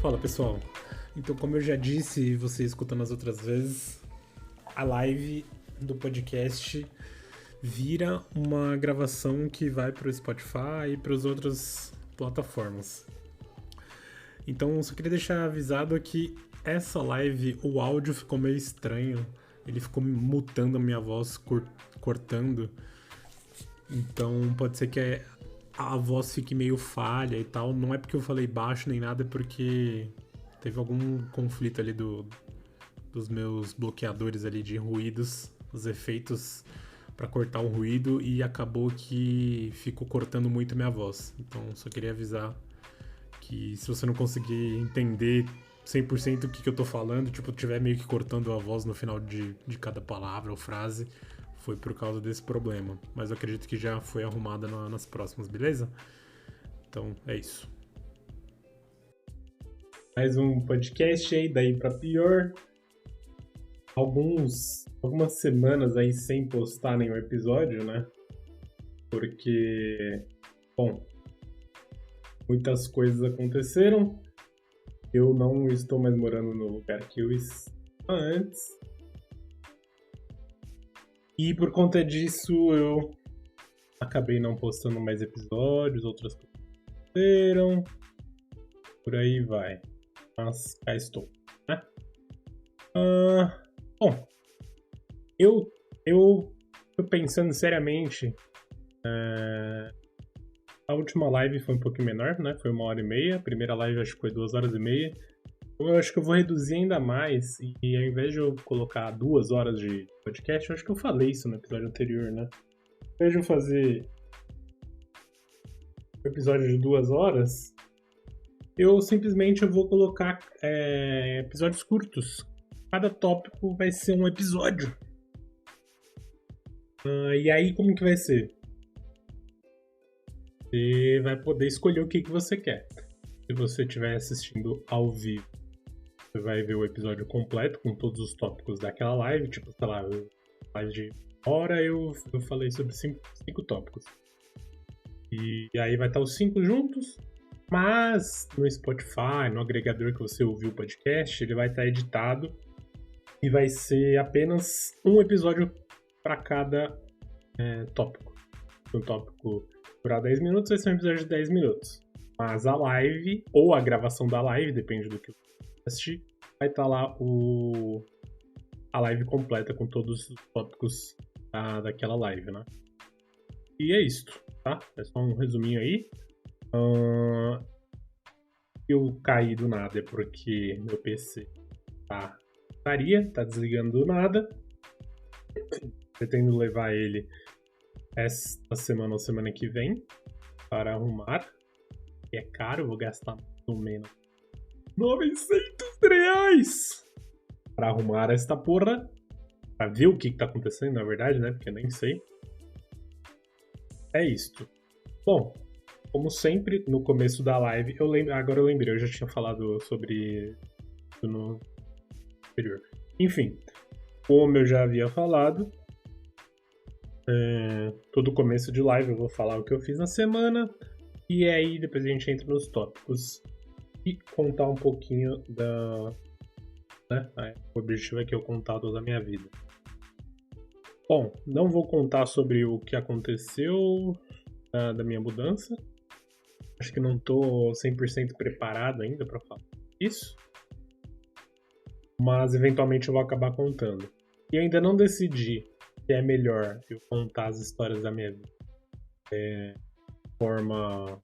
Fala pessoal, então como eu já disse e você escutou nas outras vezes, a live do podcast vira uma gravação que vai para o Spotify e para as outras plataformas. Então só queria deixar avisado que essa live, o áudio ficou meio estranho, ele ficou mutando a minha voz, cortando, então pode ser que a voz fique meio falha e tal. Não é porque eu falei baixo nem nada, é porque teve algum conflito ali dos meus bloqueadores ali de ruídos, os efeitos para cortar o ruído, e acabou que ficou cortando muito minha voz. Então só queria avisar que se você não conseguir entender 100% o que eu tô falando, tipo, tiver meio que cortando a voz no final de cada palavra ou frase, foi por causa desse problema. Mas eu acredito que já foi arrumada nas próximas, beleza? Então, é isso. Mais um podcast aí, daí pra pior. Algumas semanas aí sem postar nenhum episódio, né? Porque, bom, muitas coisas aconteceram. Eu não estou mais morando no lugar que eu estava antes. E por conta disso eu acabei não postando mais episódios, outras coisas aconteceram, por aí vai. Mas cá estou, né? Bom, eu tô pensando seriamente. A última live foi um pouquinho menor, né? Foi 1h30. A primeira live acho que foi 2h30. Eu acho que eu vou reduzir ainda mais, e ao invés de eu colocar 2 horas de podcast, eu acho que eu falei isso no episódio anterior, né? Ao invés de eu fazer um episódio de 2 horas, eu simplesmente vou colocar episódios curtos. Cada tópico vai ser um episódio. E aí, como que vai ser? Você vai poder escolher o que você quer. Se você estiver assistindo ao vivo, você vai ver o episódio completo com todos os tópicos daquela live. Tipo, sei lá, mais de hora eu falei sobre 5 tópicos. E aí vai estar os 5 juntos. Mas no Spotify, no agregador que você ouviu o podcast, ele vai estar editado. E vai ser apenas um episódio para cada tópico. Um tópico durar 10 minutos, vai ser um episódio de 10 minutos. Mas a live, ou a gravação da live, depende do que você assistir, vai estar lá a live completa com todos os tópicos daquela live, né? E é isso, tá? É só um resuminho aí. Eu caí do nada é porque meu PC tá desligando do nada. Pretendo levar ele esta semana ou semana que vem para arrumar. É caro, vou gastar mais ou menos R$900 para arrumar esta porra. Pra ver o que tá acontecendo, na verdade, né? Porque eu nem sei. É isto. Bom, como sempre, no começo da live, agora eu lembrei, eu já tinha falado sobre isso no anterior. Enfim, como eu já havia falado, todo começo de live eu vou falar o que eu fiz na semana, e aí depois a gente entra nos tópicos e contar um pouquinho o objetivo é que eu contar toda a minha vida. Bom, não vou contar sobre o que aconteceu da minha mudança. Acho que não tô 100% preparado ainda para falar isso. Mas eventualmente eu vou acabar contando. E ainda não decidi se é melhor eu contar as histórias da minha vida de forma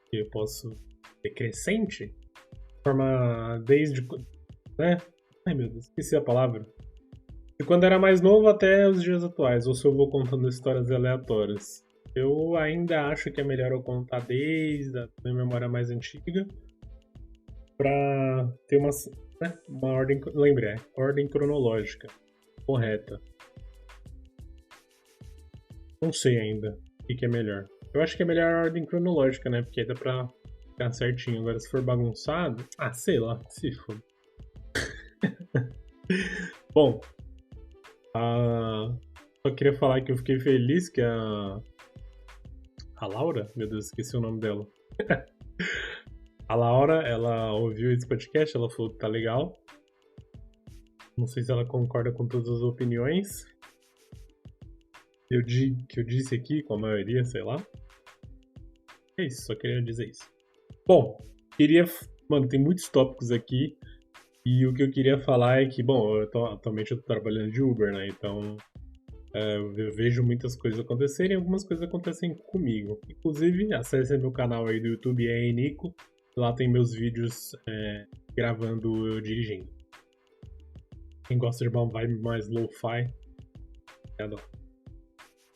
que eu posso ser crescente, de forma desde, né? Ai meu Deus, esqueci a palavra. De quando era mais novo até os dias atuais, ou se eu vou contando histórias aleatórias. Eu ainda acho que é melhor eu contar desde a minha memória mais antiga pra ter uma ordem, lembrei, ordem cronológica correta. Não sei ainda o que é melhor. Eu acho que é melhor a ordem cronológica, né? Porque aí dá pra ficar certinho. Agora, se for bagunçado, sei lá, se for. Bom, só queria falar que eu fiquei feliz que a Laura, meu Deus, esqueci o nome dela. A Laura, ela ouviu esse podcast, ela falou que tá legal. Não sei se ela concorda com todas as opiniões. Que eu disse aqui, com a maioria, sei lá. É isso, só queria dizer isso. Bom, Mano, tem muitos tópicos aqui. E o que eu queria falar é que, bom, atualmente eu tô trabalhando de Uber, né? Então, eu vejo muitas coisas acontecerem e algumas coisas acontecem comigo. Inclusive, acesse meu canal aí do YouTube, é Nico. Lá tem meus vídeos gravando eu dirigindo. Quem gosta de uma vibe mais lo-fi, adoro.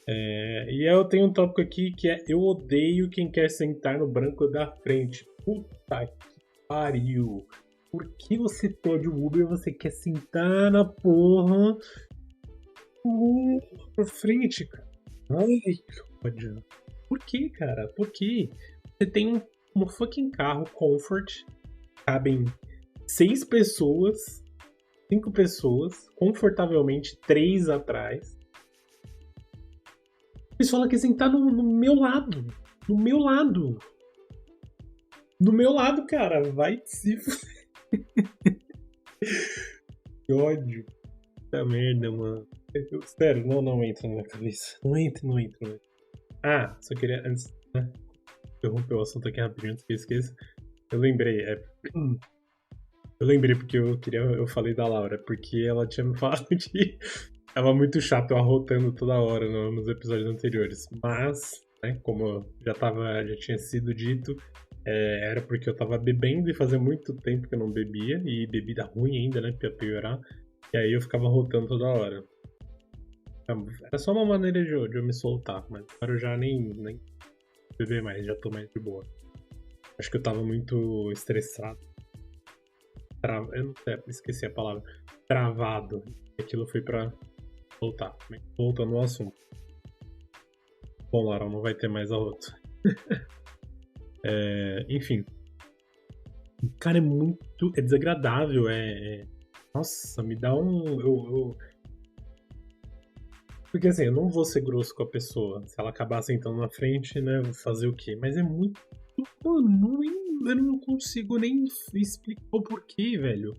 E eu tenho um tópico aqui que é: eu odeio quem quer sentar no banco da frente. Puta que pariu. Por que você pede o Uber e você quer sentar na porra pra frente, cara? Ai, que ódio. Por que, cara? Por que? Você tem um fucking carro Comfort, cabem 6 pessoas, 5 pessoas, confortavelmente 3 atrás. Eles falam que sentar no meu lado. No meu lado. No meu lado, cara. Vai se Que ódio. Puta merda, mano. Sério, não entra na minha cabeça. Não entra. Ah, só queria, antes, né, interromper o assunto aqui rapidinho, antes que eu esqueça. Eu lembrei, porque eu falei da Laura, porque ela tinha me falado que tava muito chato eu arrotando toda hora nos episódios anteriores. Mas, né, como já tinha sido dito, era porque eu tava bebendo e fazia muito tempo que eu não bebia, e bebida ruim ainda, né, pra piorar. E aí eu ficava arrotando toda hora. Era só uma maneira de eu me soltar, mas agora eu já nem beber mais, já tô mais de boa. Acho que eu tava muito estressado. Eu não sei, esqueci a palavra. Travado. Aquilo foi pra voltar. Voltando ao assunto. Bom, Laura, não vai ter mais a outra. Enfim. Cara, é desagradável. Nossa, me dá um... Porque assim, eu não vou ser grosso com a pessoa. Se ela acabar sentando na frente, né, vou fazer o quê? Mas é muito... Mano, eu não consigo nem explicar o porquê, velho.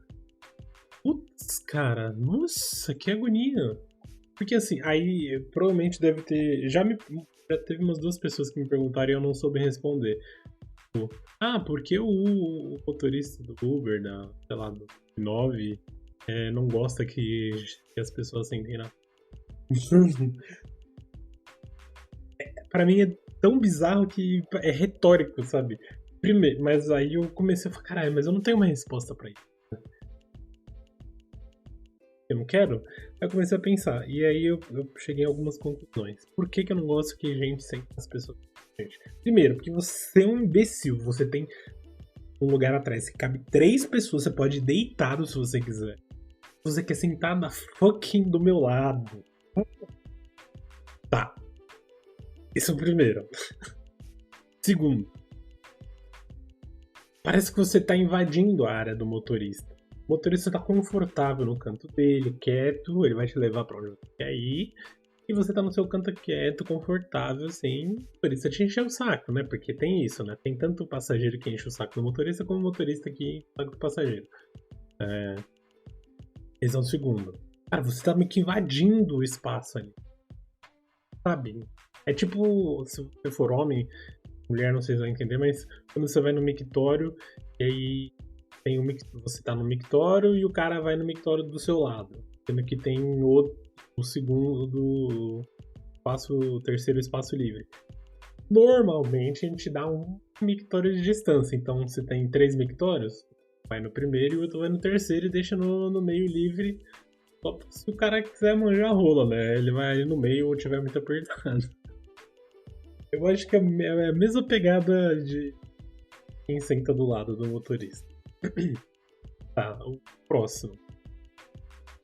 Putz, cara, nossa, que agonia. Porque assim, aí provavelmente deve ter... Já teve umas 2 pessoas que me perguntaram e eu não soube responder. Tipo, porque o motorista do Uber, sei lá, do 9, não gosta que as pessoas sentem na... Pra mim é tão bizarro que é retórico, sabe? Primeiro, mas aí eu comecei a falar, caralho, mas eu não tenho uma resposta pra isso. Eu não quero? Aí eu comecei a pensar, e aí eu cheguei a algumas conclusões. Por que eu não gosto que a gente sente as pessoas? Gente, primeiro, porque você é um imbecil, você tem um lugar atrás que cabe 3 pessoas, você pode ir deitado se você quiser. Você quer sentar na fucking do meu lado. Tá. Isso é o primeiro. Segundo, parece que você tá invadindo a área do motorista. O motorista tá confortável no canto dele, quieto, ele vai te levar pra onde você quer ir. E você tá no seu canto quieto, confortável, assim. O motorista te encher o saco, né? Porque tem isso, né? Tem tanto o passageiro que enche o saco do motorista, como o motorista que enche o saco do passageiro. Esse é o segundo. Cara, você tá meio que invadindo o espaço ali. Sabe? É tipo, se você for homem, mulher, não sei se vai entender, mas quando você vai no mictório, e aí você tá no mictório e o cara vai no mictório do seu lado. Sendo que tem o segundo o terceiro espaço livre. Normalmente a gente dá um mictório de distância. Então, se tem 3 mictórios, vai no primeiro e o outro vai no terceiro e deixa no meio livre. Só se o cara quiser manjar a rola, né? Ele vai ali no meio ou tiver muito apertado. Eu acho que é a mesma pegada de quem senta do lado do motorista. Tá, o próximo.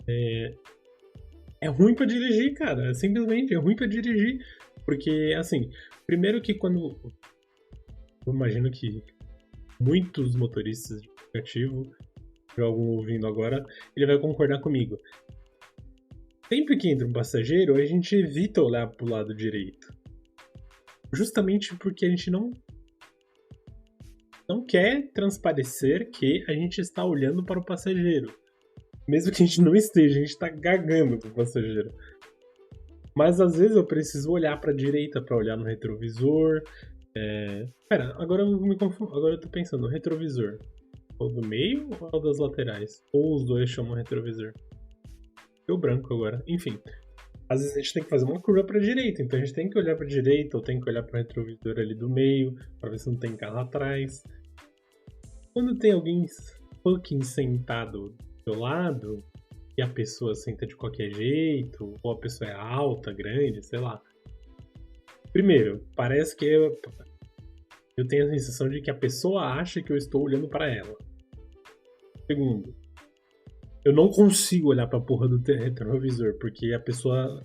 É ruim pra dirigir, cara. Simplesmente é ruim pra dirigir. Porque, assim, primeiro que quando... Eu imagino que muitos motoristas de aplicativo, de algum ouvindo agora, ele vai concordar comigo. Sempre que entra um passageiro, a gente evita olhar pro lado direito. Justamente porque a gente não... não quer transparecer que a gente está olhando para o passageiro. Mesmo que a gente não esteja, a gente está gagando pro passageiro. Mas às vezes eu preciso olhar para a direita para olhar no retrovisor. Pera, agora eu me confundo. Agora eu tô pensando, no retrovisor. O do meio ou o das laterais? Ou os dois chamam retrovisor? Deu branco agora. Enfim. Às vezes a gente tem que fazer uma curva para a direita. Então a gente tem que olhar para a direita ou tem que olhar para o retrovisor ali do meio para ver se não tem carro atrás. Quando tem alguém fucking sentado do seu lado e a pessoa senta de qualquer jeito, ou a pessoa é alta, grande, sei lá. Primeiro, parece que eu tenho a sensação de que a pessoa acha que eu estou olhando para ela. Segundo, eu não consigo olhar pra porra do retrovisor, porque a pessoa,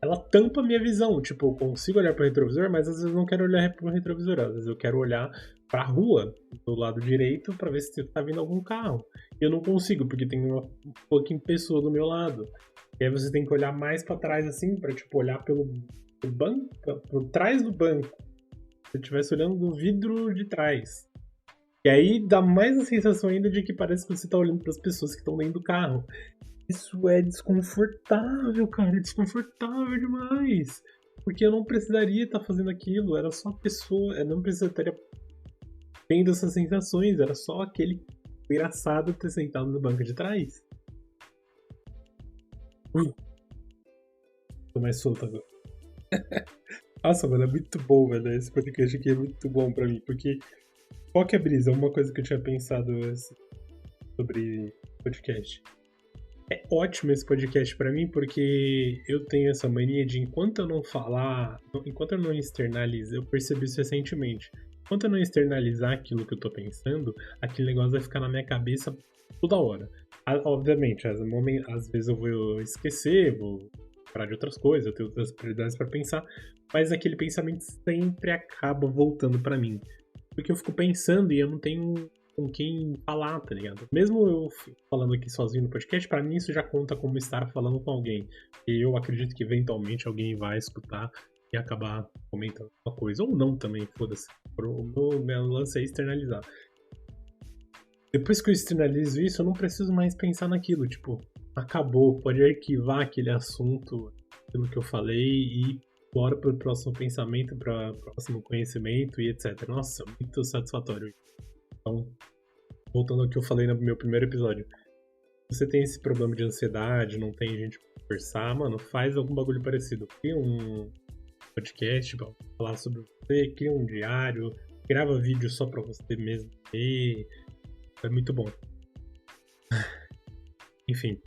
ela tampa a minha visão. Tipo, eu consigo olhar pro retrovisor, mas às vezes eu não quero olhar pro retrovisor. Às vezes eu quero olhar pra rua, do lado direito, pra ver se tá vindo algum carro. E eu não consigo, porque tem uma fucking pessoa do meu lado. E aí você tem que olhar mais pra trás, assim, pra, tipo, olhar pelo banco, por trás do banco. Se eu estivesse olhando do vidro de trás. E aí dá mais a sensação ainda de que parece que você tá olhando pras pessoas que estão dentro do carro. Isso é desconfortável, cara. É desconfortável demais. Porque eu não precisaria estar fazendo aquilo. Era só a pessoa. Eu não precisaria tendo essas sensações. Era só aquele engraçado ter sentado no banco de trás. Tô mais solto agora. Nossa, mano, é muito bom, velho. Esse podcast aqui é muito bom pra mim. Porque qual que é a brisa? Uma coisa que eu tinha pensado sobre podcast. É ótimo esse podcast pra mim, porque eu tenho essa mania de, enquanto eu não falar, enquanto eu não externalizar, eu percebi isso recentemente. Enquanto eu não externalizar aquilo que eu tô pensando, aquele negócio vai ficar na minha cabeça toda hora. Obviamente, às vezes eu vou esquecer, vou parar de outras coisas, eu tenho outras prioridades pra pensar, mas aquele pensamento sempre acaba voltando pra mim. Porque eu fico pensando e eu não tenho com quem falar, tá ligado? Mesmo eu falando aqui sozinho no podcast, pra mim isso já conta como estar falando com alguém. E eu acredito que eventualmente alguém vai escutar e acabar comentando uma coisa. Ou não também, foda-se. O meu lance é externalizar. Depois que eu externalizo isso, eu não preciso mais pensar naquilo. Tipo, acabou, pode arquivar aquele assunto, aquilo que eu falei e bora pro próximo pensamento, para o próximo conhecimento e etc. Nossa, muito satisfatório. Então, voltando ao que eu falei no meu primeiro episódio. Se você tem esse problema de ansiedade, não tem gente pra conversar, mano, faz algum bagulho parecido. Cria um podcast pra falar sobre você, cria um diário, grava vídeo só pra você mesmo ver. É muito bom. Enfim,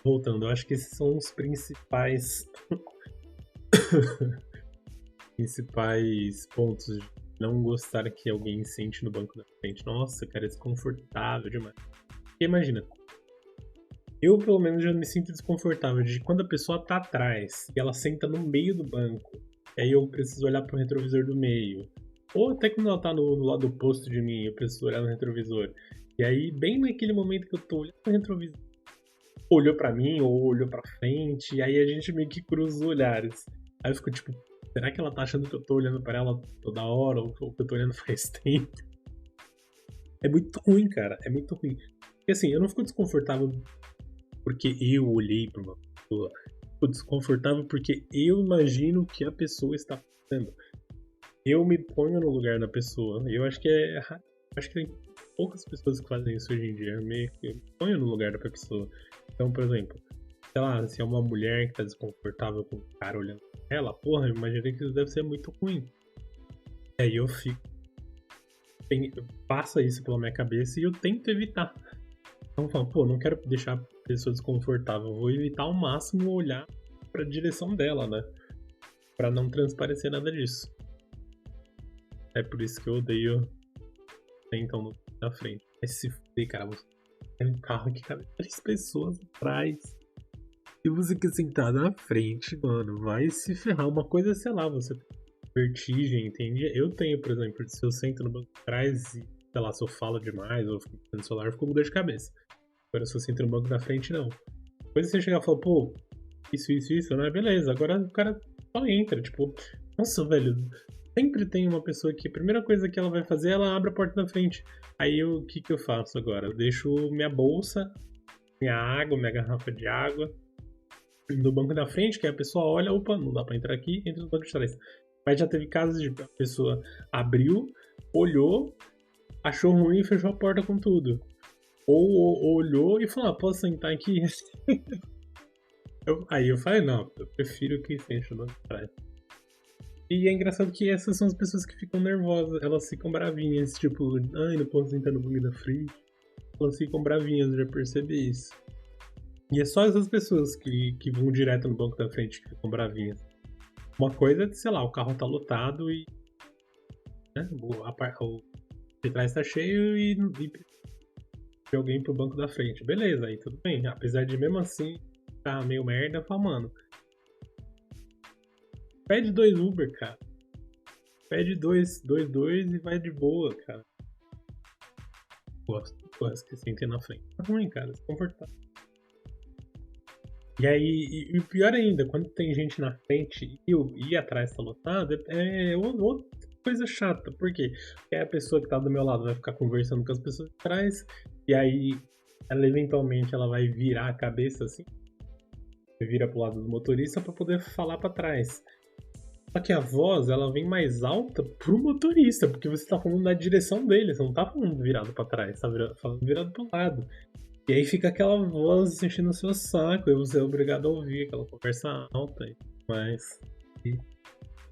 voltando, eu acho que esses são os principais pontos de não gostar que alguém sente no banco da frente. Nossa, cara, é desconfortável demais. Porque imagina, eu pelo menos já me sinto desconfortável de quando a pessoa tá atrás e ela senta no meio do banco, e aí eu preciso olhar pro retrovisor do meio. Ou até quando ela tá no lado oposto de mim, eu preciso olhar no retrovisor. E aí, bem naquele momento que eu tô olhando no retrovisor, olhou pra mim ou olhou pra frente, e aí a gente meio que cruza os olhares. Aí eu fico tipo, será que ela tá achando que eu tô olhando pra ela toda hora ou que eu tô olhando faz tempo? É muito ruim, cara. É muito ruim. Porque assim, eu não fico desconfortável porque eu olhei pra uma pessoa. Fico desconfortável porque eu imagino que a pessoa está fazendo. Eu me ponho no lugar da pessoa. Eu acho que acho que tem poucas pessoas que fazem isso hoje em dia. Eu me ponho no lugar da pessoa. Então, por exemplo, sei lá, se é uma mulher que tá desconfortável com o cara olhando pra ela, porra, eu imaginei que isso deve ser muito ruim. E aí eu fico. Passa isso pela minha cabeça e eu tento evitar. Então eu falo, pô, não quero deixar a pessoa desconfortável, vou evitar ao máximo olhar pra direção dela, né? Pra não transparecer nada disso. É por isso que eu odeio então na frente. Mas se fuder, cara, você tem um carro que cabe 3 pessoas atrás. E você quer sentar na frente, mano, vai se ferrar. Uma coisa é, sei lá, você tem vertigem, entende? Eu tenho, por exemplo, se eu sento no banco de trás e, sei lá, se eu falo demais ou fico no celular, eu fico com dor de cabeça. Agora, se eu sento no banco da frente, não. Depois você chegar e falar, pô, isso, né? Beleza, agora o cara só entra, tipo, nossa, velho, sempre tem uma pessoa que a primeira coisa que ela vai fazer, ela abre a porta da frente. Aí o que eu faço agora? Eu deixo minha bolsa, minha água, minha garrafa de água no banco da frente, que aí a pessoa olha, opa, não dá pra entrar aqui, entra no banco de trás. Mas já teve casos de a pessoa abriu, olhou, achou ruim e fechou a porta com tudo. Ou olhou e falou, posso sentar aqui? Aí eu falei, não, eu prefiro que sente no banco de trás. E é engraçado que essas são as pessoas que ficam nervosas, elas ficam bravinhas, tipo, ai, não posso sentar no banco da frente. Elas ficam bravinhas, eu já percebi isso. E é só essas pessoas que vão direto no banco da frente que ficam bravinhas. Uma coisa é, sei lá, o carro tá lotado e né, o de trás tá cheio e de alguém pro banco da frente. Beleza, aí tudo bem. Apesar de mesmo assim tá meio merda, fala, mano, pede 2 Uber, cara. Pede 2 e vai de boa, cara. Gosto que sentem na frente. Tá ruim, cara, desconfortável. E aí, e pior ainda, quando tem gente na frente e atrás tá lotado, é outra coisa chata. Por quê? Porque a pessoa que tá do meu lado vai ficar conversando com as pessoas de trás, e aí ela eventualmente ela vai virar a cabeça assim, vira pro lado do motorista pra poder falar pra trás. Só que a voz, ela vem mais alta pro motorista, porque você tá falando na direção dele, você não tá falando virado pra trás, tá falando virado pro lado. E aí fica aquela voz enchendo o seu saco, e você é obrigado a ouvir aquela conversa alta. Mas.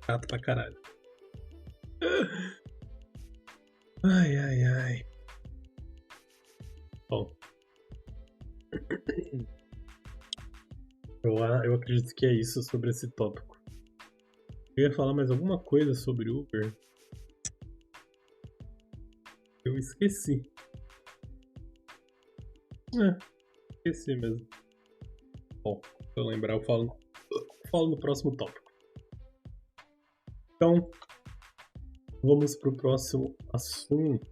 Chato pra caralho. Ai, ai, ai. Bom. Eu acredito que é isso sobre esse tópico. Eu ia falar mais alguma coisa sobre Uber. Eu esqueci. Esqueci mesmo. Bom, se eu lembrar, eu falo no próximo tópico. Então, vamos pro próximo assunto.